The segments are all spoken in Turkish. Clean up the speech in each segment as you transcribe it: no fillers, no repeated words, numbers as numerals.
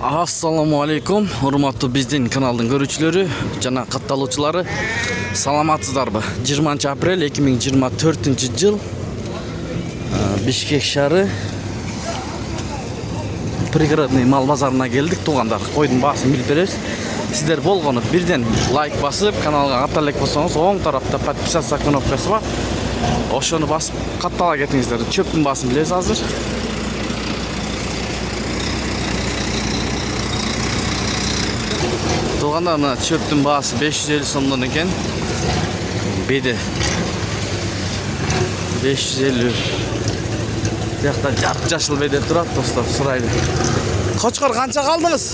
Assalamu alaikum, hurmatlı bizden kanalın görücüleri, jana kattalıçıları. Salamatsızlarбы? 20 aprel 2024 yıl Bişkek şehri пригородный мал базарына келдік, туғандар. Қойдың басын біліп береміз. Сіздер болғаны бірден лайк басып, каналға катталек болсаңыз, оң тарапта подписаться кнопкасы бар. Ошоны басып, каттала кетіңіздер. Чөптің басын білесіз азыр. Туғанда мына чөптің басы 550 сомдон екен. Беди 550. Жақта жап-жашыл беде тұрады, достар, сұрайды. Қошқар қанша қалдыңыз?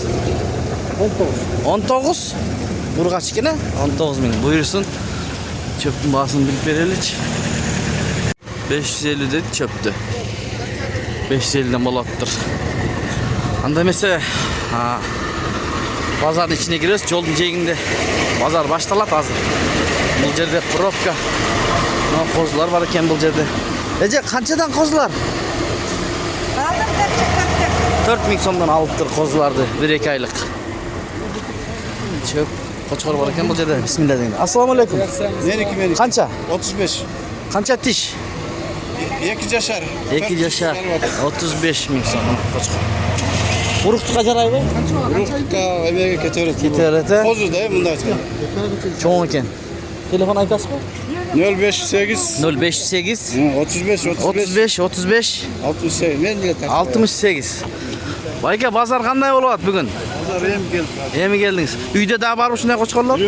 19. Бурғаш екен, 19 мың. Бұйырсын. Чөптің басын біліп береліч. 550 деді чөпті. 550'den болаттыр. Анда емесе Bazarın içine giriyoruz. Yolun ceginde bazar baştalat hazır. Bu yerde provka. Kozular var iken bu yerde. Ece kançadan kozular? Aldım 40. 4.000 somdan alıptır kozulardı. 1-2 aylık. Çöp. Koçkor var iken bu yerde. Bismillah deyin. Assalamu alaikum. Nereki? Kança? 35. Kança tiş? 2 yaşar. 2 yaşar. 35.000 somdan koçkor. Uruktu kaçar ayı? Urukta emeğe ketöret. Ketöret. Kozu da bunda açık. Çoğun iken. Telefon aytası mı? 058 058 35 35 65 68. Ben de tak. 68. Bayka bazar qanday bolup bugün? Bazar hem geldi. Emi geldiniz. Uyda da barбы ушундай кочкорлор?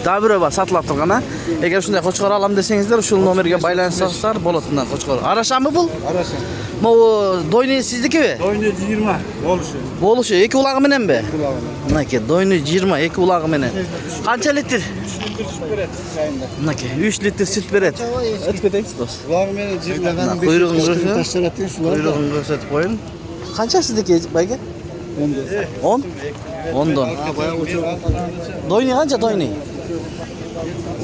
Да бирөө бар, сатылып турган, а? Эгер ушундай кочкор алам десеңиздер, ушул номерге байланышсаңыздар болот мына кочкор. Арашамы бул? Araşın. Могу дойну сиздикиби? Oyunu 20 oluşu. Болушу, 2 улагы мененби? Kulağına. Мынакей, дойну 20, 2 улагы менен. Канча литр? Мынакей, 3 литр süt берет. Өтүп кетейинчи дос. Kulağına beni 20. Kuyruğunu gösterip koyun. Kança sizdeki bayge? 10? 10'dan. Doynu kança doynu?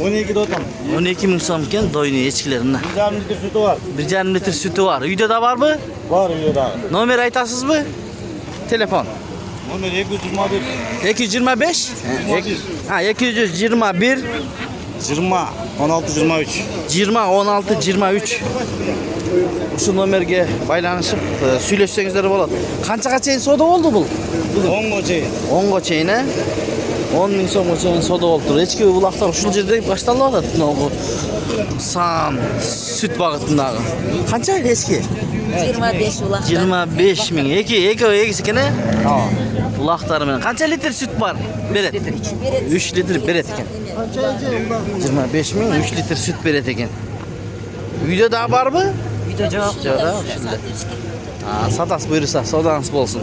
12 dotam. 12.000 somken doynu echkilerine. 1,5 litre sütü var. 1,5 litre sütü var. Uyda da var mı? Var uyuda. Nomer aytasız mı? Telefon. Nomer 221. 225? Ha 221 20 16 23. 20 16 23. Şu nomerge baylanışıp söyleşsеңizdер болот. Kançaga чейин сода болду бул? 10 goçey. 10 чейин, 10.000 сомго чейин сода болуптур. Эчки булактар ушул жерде башталып атат. Могу сан сүт багытындагы. Канча эчки? 25 улак. 25.000. Экisi экен, э? Булактары менен. Канча литр сүт бар? Берет. 3 литр берет экен. 25.000 3 литр süt берет экен. Үйдө да барбы? Үйдө жок. Сатас буйруса, содаңыз болсын.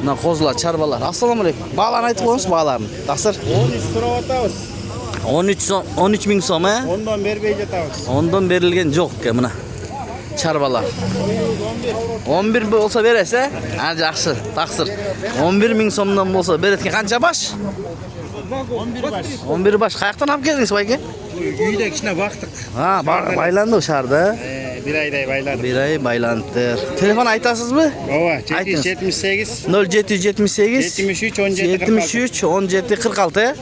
Мына козулар, чарбалар. Ассаламу алейкум. Бааларын айтып коюңуз, бааларын. Таксыр. 13 сурап атабыз. 13.000 сом, э? Ondan berбей жатабыз. Ondan berilgen жок экен мына. Чарбалар. 11 болса бересе, жакшы, таксыр. 11.000 сомдон болса берет экен. Канча баш? 11 baş. 11 баш. Каяктан алып келдиңиз байке? Үйde kişine baktık. Байланды ошарда. Bir ayday bayladık. Bir ay baylandıdır. Telefon aytasız mı? Ova, Aytınız. 778 0778 73 17 73 17 46.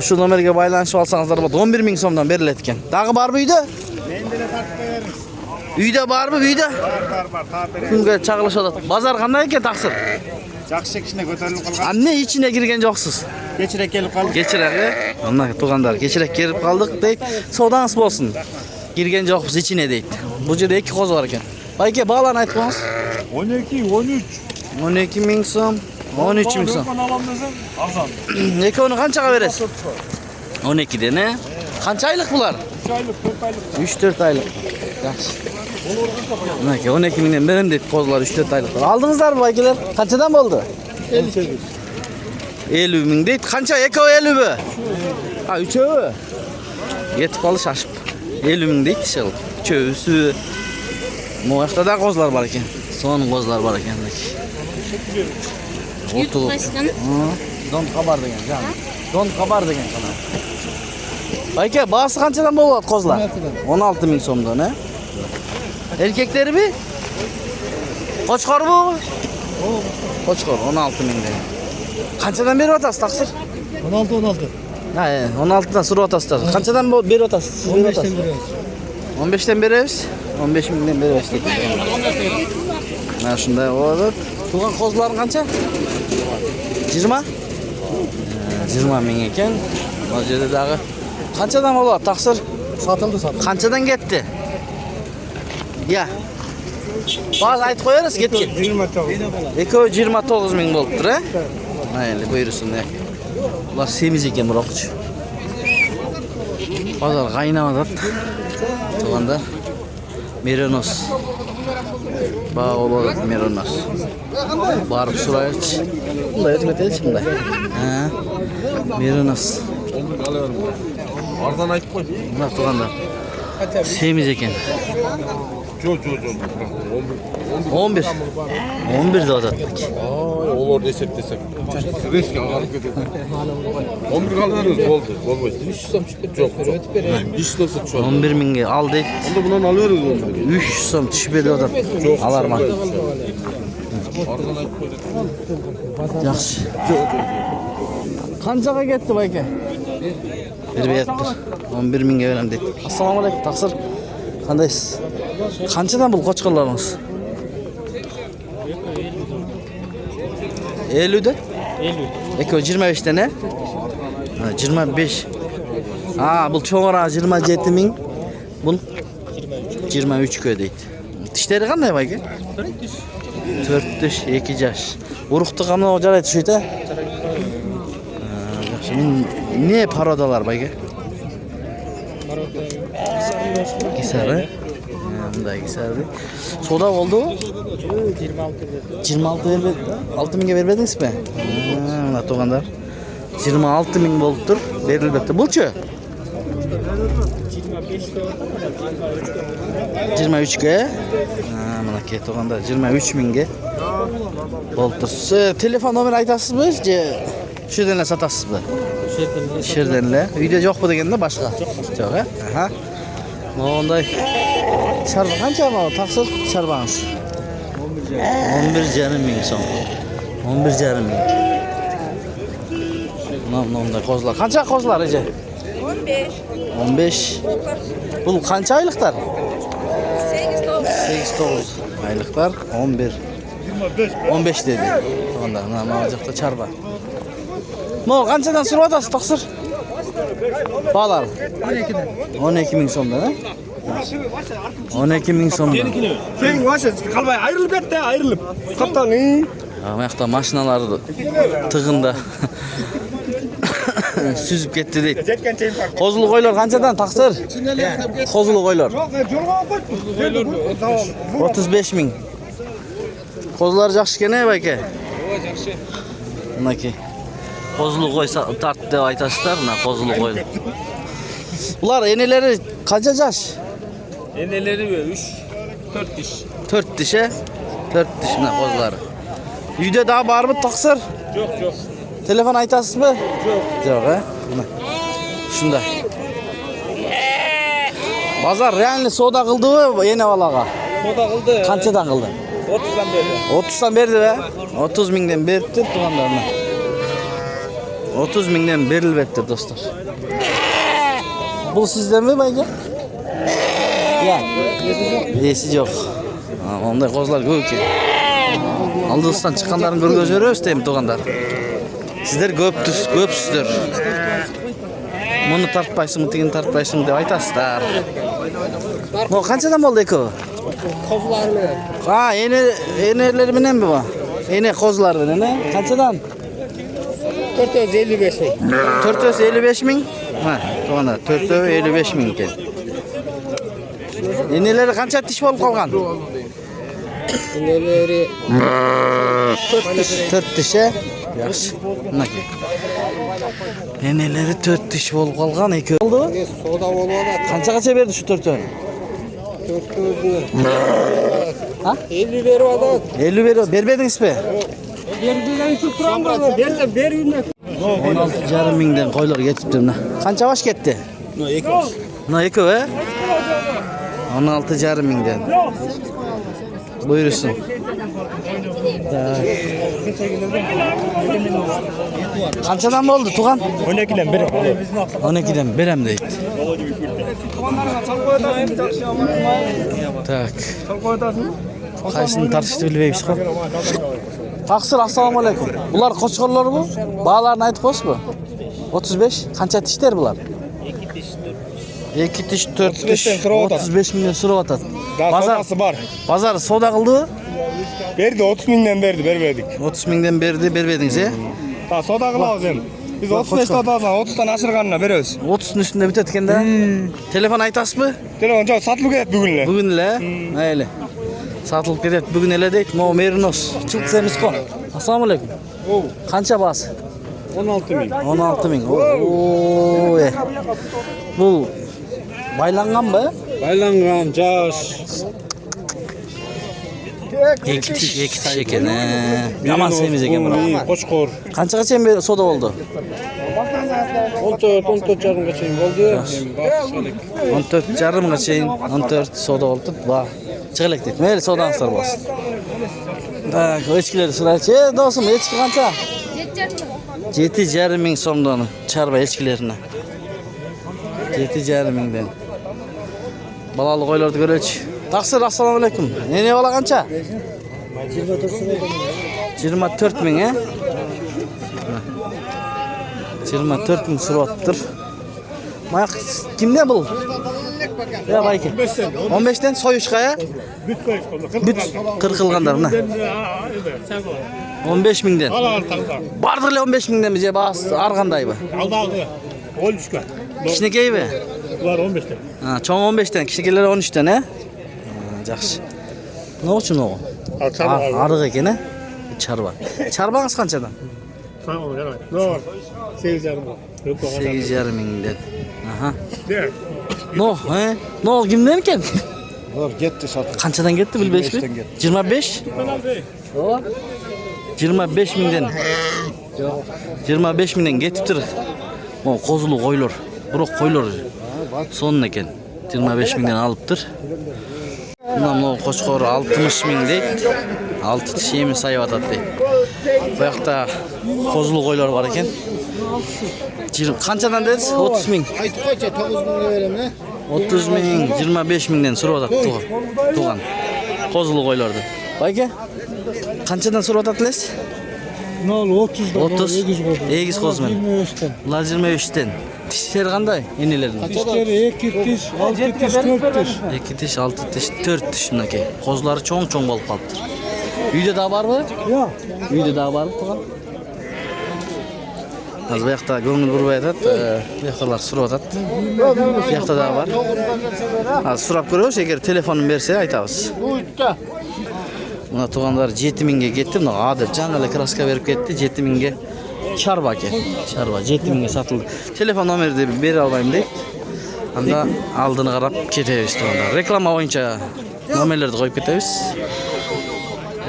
Şu nomerge baylanışıp alsanızlar болады. 11.000 somdan berilет eкен. Dagı bar mı uyda? Mendele tartıp koyarız. Uyda bar mı uyda? Var. Tabi. Күнгө чагылыш атат. Базар кандай экен таксыр? Жақсы кişine götürülüp kalgan. Анне içine girgen жоксуз. Geçirek gelip kaldık. Geçirek, mына туугандар, кечирээк келип калдык дейт. Содаңыз болсун. Кирген жокпуз içine дейт. Бул жерде 2 коз бар экен. Байке бааларын айтып коюңуз. 12, 13. 12.000 сом, 13.000 сом. alalım desen azam. Ekonu kançaga beresiz? 12'den, he? Kança aylık bunlar? 3 aylık, 4 aylık. 3-4 aylık. Yaxşı. Mınaki 12.000'den berem deyip kozlar 3-4 aylıklar. Aldınızlar mı baykeler? Kançadan boldu? 58. 50.000 deyip. Kança eko 50 mi? Ha 3 öğü. Yetip alı şaşıp. 50.000 deyip dişel. 3 öğüsü. Moğaçta da kozlar var eken. Son kozlar var eken. YouTube başkanı. Don kabar degen can. Don kabar degen sana. Bayke bağısı kançadan bolup kozlar? 16.000 somdan, he? Erkekleri mi? Koçkar bu? Qo'chqor 16 mingdan. Qanchadan berib o'tasiz taqsir? 16. Ha, 16dan surib o'tasizlar. Qanchadan berib o'tasiz? Siz berib o'tasiz. 15dan beramiz. 15 mingdan beramiz dedi. Mana shunday bo'ladi. Tug'an qo'zlaring qancha? 20? 20 ming ekan. Bu yerdagi qanchadan bo'ladi taqsir? Satıldı. Qanchadan ketdi? Ya. Ba'zi aytib qo'yarsiz ketgan. 29 ming bo'libdi, ha? Mayli, buyursin. Ular semiz ekan biroqchi. Bozor qaynamadi. Tug'anda Merinos. Bağlı Merinos. Barib so'raychi. Bunday o'tib ketadi shunday. Ha. Merinos. Arzan aytib qo'y. Mana tug'anda. Semiz ekan. Çok. 11. 11 de uzattık. Olur desek. Risk alıp gidelim. 11 alırız oldu. Olmaz. Çok. 3 olsa çok. 11 minge aldı. Onda bundan alıyoruz oldu. 3 so'm tushib uzat. Alarman. Arzan aytib qo'y. Yaxshi. Qanchaga ketdi bu aka? Bermayapti. 11 mingga beraman dedi. Assalomu alaykum, taqsir. Qandaysiz? Qanchadan bu qo'chqorlarimiz? 50'de? 50. Eko 25'te ne? Ha, 25. Ha, bu çoğura 27 ming. Bu 23 köy deydi. Dişleri qanday bu aka? 4 dish, 2 yaş. Uruqni qamdan ojaraydi shu yerda? Yaxshi. Ne parodalar bu aka? Gisari. Bunday gisari. Soda oldu? 26 vermedi. 6 mingga vermediniz mi? Mana to'g'anlar. 26 ming bo'libdir. Berilibdi. Bulchi? 23 ga. Mana ke to'g'anlar 23 mingga. Bo'libdir. Telefon nomeri aytasizmi? Shu yerdan sotasizmi? Shu yerdan. Uyda yo'qmi deganda boshqa. Yo'q, ha? Aha. Bunday Şarba qancha bu taqsir şarbağınız? 11,5 ming so'm. 11,5 ming. Bunday qo'zlar. Qancha qo'zlar aka? 15. 15. Bu qancha oyliqlar? 8-9 oyliqlar. 11. 15 dedi. Bunday mana bu yoqda charba. Mo qanchadan surib o'tasiz taqsir? Balar. 12 ming so'mdan, ha? 12 ming so'mdan. Sen vaşa kalbay ayrılıp etti ayrılıp. Kaptan iyi. Bu yoqda mashinalar tig'inda süzüp ketdi deydi. Qo'zli qo'ylar qanchadan taqsir? Qo'zli qo'ylar. 35 ming. Qo'zlar yaxshi ekan aka. Yaxshi. Bunaki. Qo'zli qo'ysa tart deb aytasizlar, mana qo'zli qo'y. Ular eneleri qancha yaş? Eneleri 4 diş. 4 dish, 4 dish mana qo'zlari. Uyda daha barmi taqsir? Yok. Telefon aytasizmi? Yo'q. Yo'q, ha? Mana. Shunday. Bozor realni savdo qildimi ene balaga? Soda kıldı. Qanchadan qildi? 30'dan beri. 30'dan berdi be. 30 mingdan beribdi tuğanlarına. 30 mingdan berilibdi dostlar. Bu sizden mi bayga? Ya. Yesi yok. Onday qo'zlar ko'p ekan. Aldığısından çıkanların görgöz veriyoruz deyim tuğanlar. Sizler köpsüzdür. Bunu tartpaysın, tigini tartpaysın deb aytasızlar. Bu qanchadan bo'ldi eko? Kozlarını. Ha, eneleri bilen mi bu? Ene kozlar bilen, ne? Kaçadan? 455 ming. 455 ming? Ha, to'g'ri, 455 ming ekan. Eneleri qancha tish bo'lib qolgan? Neleri 4 tish, yaxshi. Bunaki. Eneleri 4 tish bo'lib qolgan ekan. Oldu? soda olmadı. Qancha berdi shu 4'ü? 400'ünü. Ha? 50 veriyor adam. 50 veriyor. Bermediniz mi? Verdiğinden şu turan var. Versen ver yüzüne. 16,5 mingdan qo'ylar ketibdi mana. Qancha bosh ketdi? No, 2 he? 16,5 mingdan. Buyursun. Qanchadan bo'ldi tug'an? 12'den biri. 12'den berem deydi. Tak. Qaysini tartishni bilmaymiz qo'y. Taqsir, assalomu alaykum. Bular qo'chqorlar bu? Bağlarni aytib qo'ysiz bu? 35. Qancha tishlar bular? 2 tish, 4 tish. 35 milyon so'rayotadi. Bazarası var. Bazar savdo qildi? Berdi 30 mingden berdi, bermedik. 30 mingdan berdi, bermedingiz ya? Ha savdo qilamiz endi. Biz 35 tadasan 30 dan aşırganına beremiz. 30'un üstünde bitadi ekanda. Telefon aytasizmi? Telefon joq satılıp ketdi bugunlar. Bugunlar, mayli. Satılıp ketadi. Bugun ele deydi. Mo Merinos. Chilsemiz qo'y. Assalomu alaykum. Qancha bas? 16 ming. 16 ming. Oy. Bu baylanganmi? Baylangan, jaş. İki tiş ekan. Yaman semiz ekan buni. Qo'chqor. Qanchaga beri soda oldu? 14 jarımga çeyin oldu. 14 jarımga çeyin 14 soda oldu. Va. Chiqilak deydi. Mayli sodangizlar bo'lsin. Tak, echkilar siraychi. Do'stim, echki qancha? 7,5 ming so'mdan charba echkilarini. 7,5 mingdan. Balali qo'ylarni ko'raychi. Taqsir, assalomu alaykum. Ne bola qancha? 24 ming, he? 24 ming so'rayaptir. Mana kimda bu? Ya bayki. 15'ten soyushqa ya? Büt qirqilganlar mana. 15 mingdan. Bardiqlar 15 mingdan bize bas argandaybi. Aldı. 13'ga. Kichnikaybi? Ular 15'ten. Ha, cho'ng 15'ten, kichnikilar 13'ten, he? Yaxshi. Nima uchun o? Ariq ekan, he? Charba. Charbangiz qanchadan? Tamam, yaray. Doğru. 8,5 ming. 8,5 mingdan. Aha. Der. No, he? No, kimdan ekan? Var gitti satın. Qanchadan ketdi bilmaysizmi? 25? To'g'ri. 25 mingdan. 25 mingdan ketibdir. O qo'zulu qo'ylar. Biroq qo'ylar son ekan. 25 mingdan olibdir. Bundan qo'chqor 60 ming deydi. 6 tish yemi sayvatadi deydi. Bu yoqda qo'zulu qo'ylar bor ekan. Qanchadan dedingiz? 30 ming. Aytib qo'ycha 9 mingga beraman. 30 ming, 25 mingdan so'rayotadi tug'an. Qo'zulu qo'ylardan. Aka, qanchadan so'rayotadingiz? 30 dan 30. Egiz qo'zman. 25'ten. Ular 25'ten. Tishlar qanday? Enelarning. Tishleri 2 tish, 6 tish, 4 tish. 2 tish, 6 tish, 4 tish bunaki. Qo'zlari cho'ng-cho'ng bo'lib qolibdi. Uyda da bormi? Yo'q. Uyda da bormi tug'an? Az bu yoqda ko'ngil burib aytadi, bu yoqdalar so'rayotadi. Bu yoqda da bor. Az so'rab ko'ramiz, agar telefonini bersa aytamiz. Buna tug'anlar 7 mingga ketdi. Buni adil jangali kraska berib ketdi. 7 mingga charba ekan. Charba 7 mingga sotildi. Telefon nomerini bera olmayman deydi. Anda aldini qarab ketamiz tug'anlar. Reklama bo'yicha nomerlarni qo'yib ketamiz.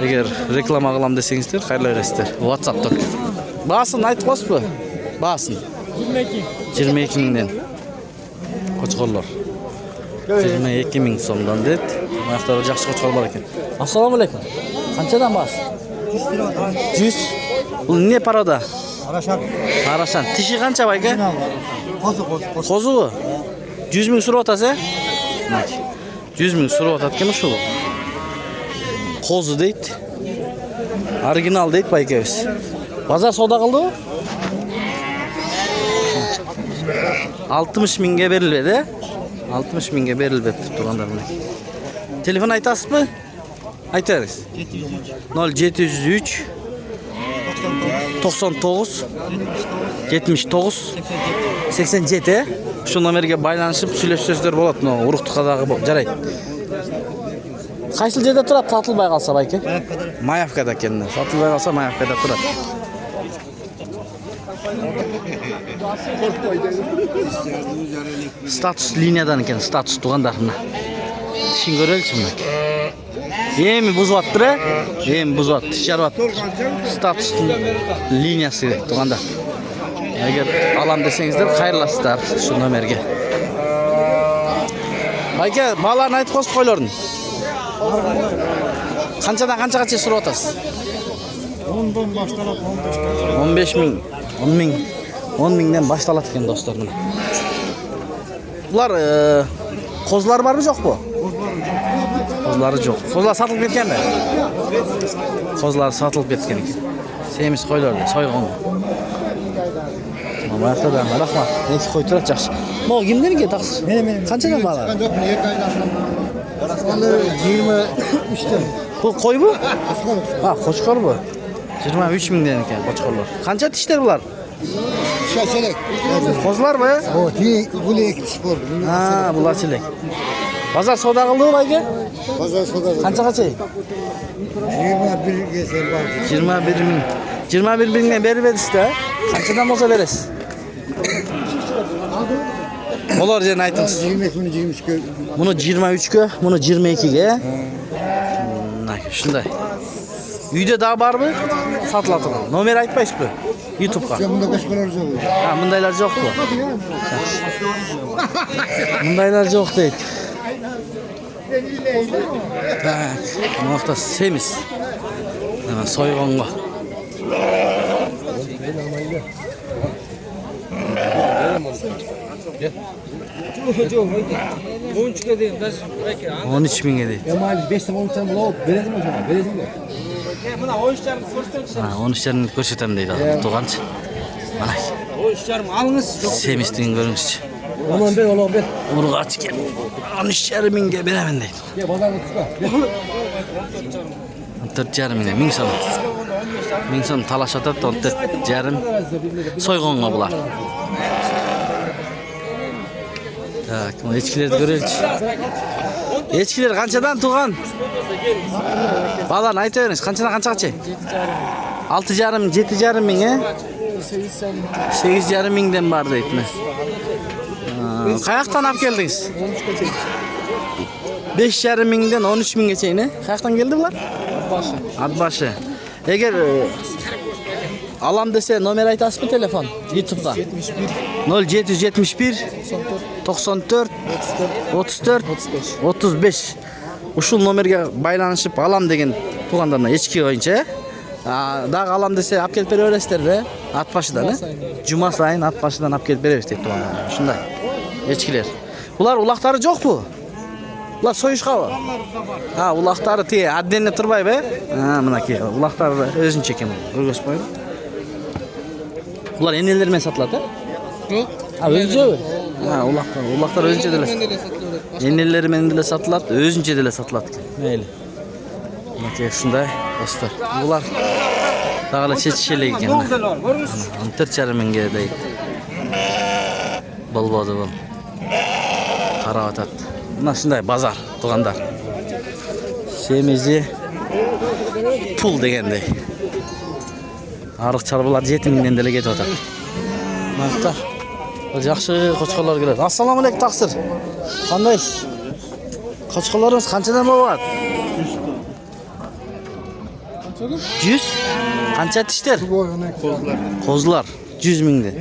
Agar reklama qilam desangizlar, qayerlarasizlar? WhatsAppda. Basın aytib qo'yibsiz. Basın. 22 mingdan. Qo'chqorlar. 22 ming so'mdan dedi. Bu yoqda bir yaxshi qo'chqor bor ekan. Assalomu alaykum. Qanchadan bas? 100. Bu ne paroda? Qarashan. Tishi qancha aka? Qo'zi. 100 ming so'rayotasiz? 100 ming so'rayotadimi shu? Qo'zi deydi. Original deydi baykaviz. Bazar savdo qildi? 60 mingga berildi. 60 mingga berildi turganlar bilan. Telefon aytasizmi? Aytasiz. 0703 99 79 87 shu nomerga baylanishib so'zlar bo'ladi. Urug'tiqadagi jaraydi. Qaysi joyda turadi? Sotilmay qolsa aka? Mayavkada ekan. Sotilmay qolsa Mayavkada turadi. Status liniyadan ekan, status tug'andarni. Tishing ko'raylikmi? Yemi buzyaptir, yemi buzyapti, tisharyapti. Status liniyasi tug'andar. Agar alam desangizlar, xayrlasizlar shu nomerga. Aka, balalarni aytib qo'yib qo'ylarni. Qanchadan qanchagacha surib atasiz? 10'dan başlanıp 15'ten. 15 ming, 10 ming, 10 mingdan baştalat ekan dostlar mana. Bular qo'zlar bormi yo'q bu? Qo'zlari yo'q. Qo'zlar satılıb ketganmi? Qo'zlar satılıb ketgan ekan. Semiz qo'ylarda, soyg'on. Mana yoqda rahmat. Neki qo'y turadi yaxshi. Bu kimniki taqsiz? Benim. Qanchadan bor? Yok mu? 2 aydan sonra. Onda 23'ten. Bu qo'y bu? Ha, qo'chqor bu. 23 mingdan ekan qo'chqorlar. Qancha tishlar bular? Şaşelek. Qo'zlar mı? O, bu ekip spor. Ha, bular chilek. Bozor savdo qildingmi aka? Pazar soda. Qanchagacha? 21 gezer var. 21 ming. 21 mingdan berib berishdi. Qanchadan bo'lsa berasiz? Bo'lar yerni aytыңыз. 22 bunu 23 gör. Buni 23 ga, buni 22 ga. Shunday. Uyda da bormi? Sotiladi. Nomer aytmaysizmi? YouTube'ga. Sen bunda kaç para olacak? Ha, bundaylar yo'q bu. Bundaylar yo'q deydi. Tak, bu hafta semiz. Mana soyg'onga. Bonçuka deyim. 13 mingga deydi. Yamal 5 tam 10 tam bulup verelim mi acaba? Verelim mi? Buna 13'lerimi ko'rsating. Ha, 13'lerini ko'rsatam deydi adam. To'g'anchi. Mana 13'lerimi alınız. semizligini ko'ringizchi. Aman ver oğlum ver. Urg'achga 13,5 mingga beraman deydi. Ya bana tutma. 4,5 mingga 1000 so'm. 1000 so'm talashadi, 4,5 soyg'onga bular. Tak, bu echkilarni ko'raylik. Echkilar qanchadan tug'an? Balan aytaverish, qanchadan qanchagacha? 6,5 7,5 ming, 8,5 mingdan bor deydi. Qayoqdan olib keldingiz? 5,5 mingdan 13 minggacha ne? Qayoqdan keldi bular? Atbaşı. Eğer alam dese nomer aytasizmi telefon? YouTube'da. 0771 94 34 35. Uşul nomerge baylanışıp alam degen tuğanlarına echki oyunca. Dağ alam dese ap kelip beraverasizlar da Atbaşıdan. Cuma sayın Atbaşıdan ap kelip beraberiz deydi tuğanlarına. Şunday. Echkiler. Bular ulaqtari yo'q bu. Bular soyuşqa. Ha, ulaqtari te addenni turbay be. Ha, minaki ulaqtari o'zincha ekan. O'rgashib qo'ydi. Bular enelermen satıladi? Yo'q. Ha, o'zincha. Ha, ulaqtar o'zincha dela. Eneleri mendele satıladi, o'zincha dela satıladi. Mayli. Minaki shunday dostlar. Bular dag'ala chetishlik ekan. 4,5 mingga deydi. Bolbodi bol. Qarab atadi. Mana shunday bozor tuğandar. Semizi pul degandek. Ariq charbalar 7 mingdan dela ketib atadi. Maqta. Yaxshi qo'chqorlar keladi. Assalomu alaykum taqsir. Qandaysiz? Qo'chqorlarimiz qanchadan bo'lyapti? 100. Qancha tishlar? Qo'zlar 100 mingdan.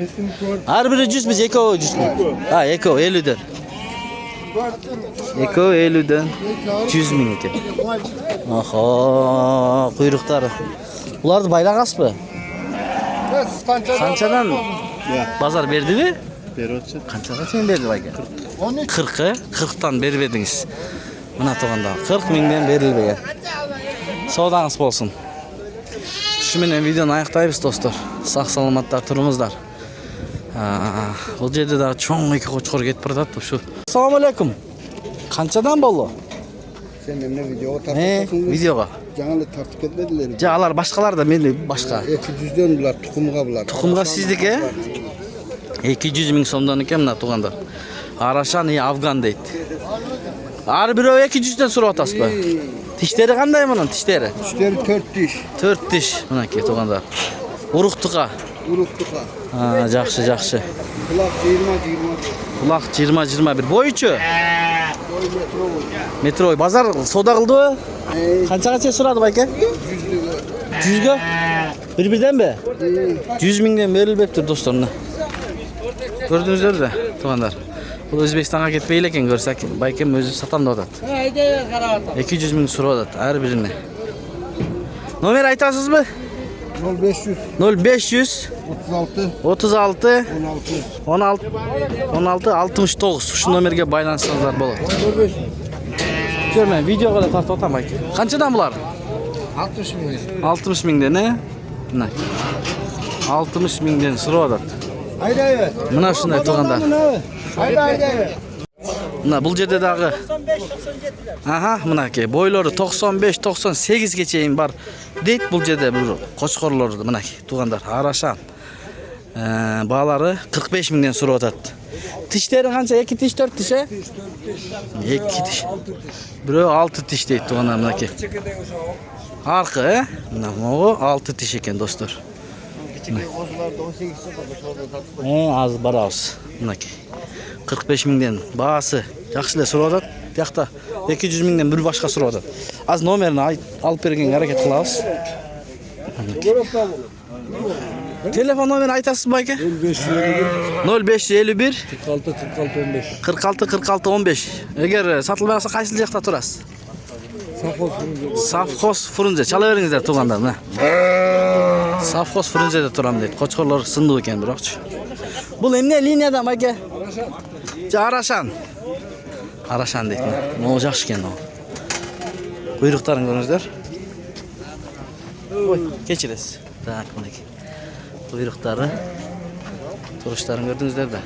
Har biri 100 biz ekovi 100 ming. Ha, ekovi 50 dan. Eko 50 dan 100 ming ekan. Aha, quyruqlari. Ularni baylag'asizmi? Qanchadan bozor berdimi? Berotchi. Qanchadan berdi aka? 40'ı, 40'dan berib edingiz. Mana to'g'anda 40 mingdan berilgan. Savdangiz bo'lsin. Shu bilan videoni oyoqlaymiz do'stlar. Sog' salomatda turingizlar. Bu yerda da cho'ng ikki qo'chqor ketib turadi shu. Assalomu alaykum. Qanchadan bo'ldi? Sen ne videoga tartib videoga. Жаңылы tartib ketmediler. Ja'lar boshqalar da meni boshqa. 200'den bular tuxumga bular. Tuxumga sizniki 200 ming so'mdan ekan mana tug'anda. Arashan Afgan deydi. Har biri 200 dan so'rab atasizmi? Tishlari qanday buning tishlari? Tishlari 4 tish. 4 tish bunaki tug'anda. Uruqtuqa. Uruqtuqa. Ha, yaxshi, yaxshi. Quloq 20. Quloq 20-21. Bo'yichi? Metroy bozor savdo qildimi? Qanchagacha so'radi aka? 100 ga. Bir-birdanmi? 100 mingdan berilibdi do'stlarlar. Ko'rdingizlar-da, tuğanlar. Bu O'zbekistonga ketmaydi ekan, ko'rsak, balkim o'zi satam deyapti. 200 ming so'rayapti har birini. Номер айтасызбы? 0500 0500 36 16 16 69. Şu номерге байланышыңыздар болады. Көр, мен видеоға да тартып отам байке. Қаншадан бұлар? 60 milyon. 60 миңден, Мына. 60 миңден сұрап атат. Haydi. Мына ушундай туғандар. Haydi. Мына бұл жерде дағы. Аха, мынаке бойлары 95-98ге чейин бар. Дейт бұл жерде бұл қошқорларды мынаке туғандар. Арашан. Бағалары 45 миңден сұрап атат. Тиштерин қанша? 2 тиш, 4 тиш, 2 тиш. Бирөө 6 тиш дейт туғандар мынаке. Арқы, мына 6 тиш екен достар. Аз барабыз. Мынаке. 45 миңден бағасы жақсы эле сурап атат. Бияқта 200 миңден бір башқа сурап атат. Аз номерін алып бергенге аракет кылабыз. Телефон номерін айтасыз ба айке? 0551 46 15. Егер сатылбай қалса қайсыл жақта тұрасыз? Совхоз Фрунзе. Чала беріңіздер туғандар, мына. Совхоз Фрунзеде тұрам дейді. Қошқорлар сынды екен бірақчы. Бұл эмне линияда майке? Арашан. Арашан дейді. Ол жақсы екен ол. Құйрықтарын көріңіздер. Ой, кешіресіз. Так, мінеке. Құйрықтары. Тұрыштарын көрдіңіздер де.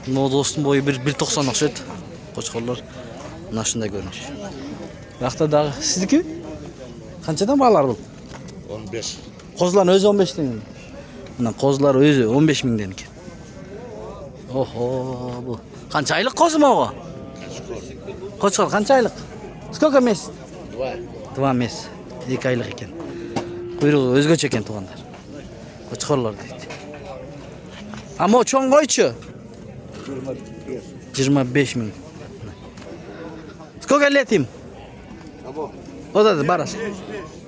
Бұл достың бойы 1.90 ұқсайды. Қошқорлар. Мына шындай көрініш. Рақта дағы сіздікі? Қаншадан бағалар бұл? 15. Қозылар өзі 15 ден. Мына қозылар өзі 15 миңден екен. Охо, бұл. Қанша айлық қозы ма оға? Қошқор қанша айлық? Сколько месяц? 2 месяц. 2 айлық екен. Құйрығы өзгөчө екен туғандар. Қошқорлар дейді. Ама чоң қойчу? 25 миң. Сколько лет им? O da barası.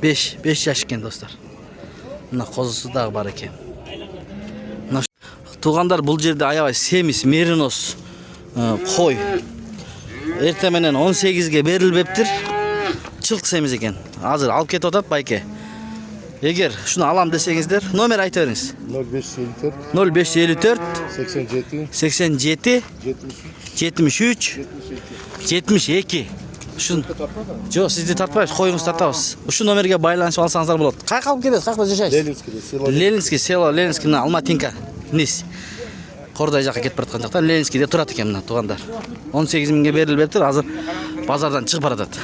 5 yaş eкен dostlar. Мына қозысы дағы бар екен. Туғандар бұл жерде аябай семис, меринос қой. Ерте менен 18ге берілбептір. Чылқ семіз екен. Азыр алып кетіп отат байке. Егер шуны алам десеңіздер, номер айта беріңіз. 0554 87 73 72. Ушун жок, сизди тартпайбыз, коюңуз тартабыз. Ушул номерге байланышып алсаңыздар болот. Кайка алып кетесиз? Кайда жашайсыз? Ленинский, село Ленинский, Алматинка, Низ. Кордай жакка кетип бараткан жакта Ленинскийде турат экен мына тугандар. 18 миңге берилип бериптир, азыр базардан чыгып баратат.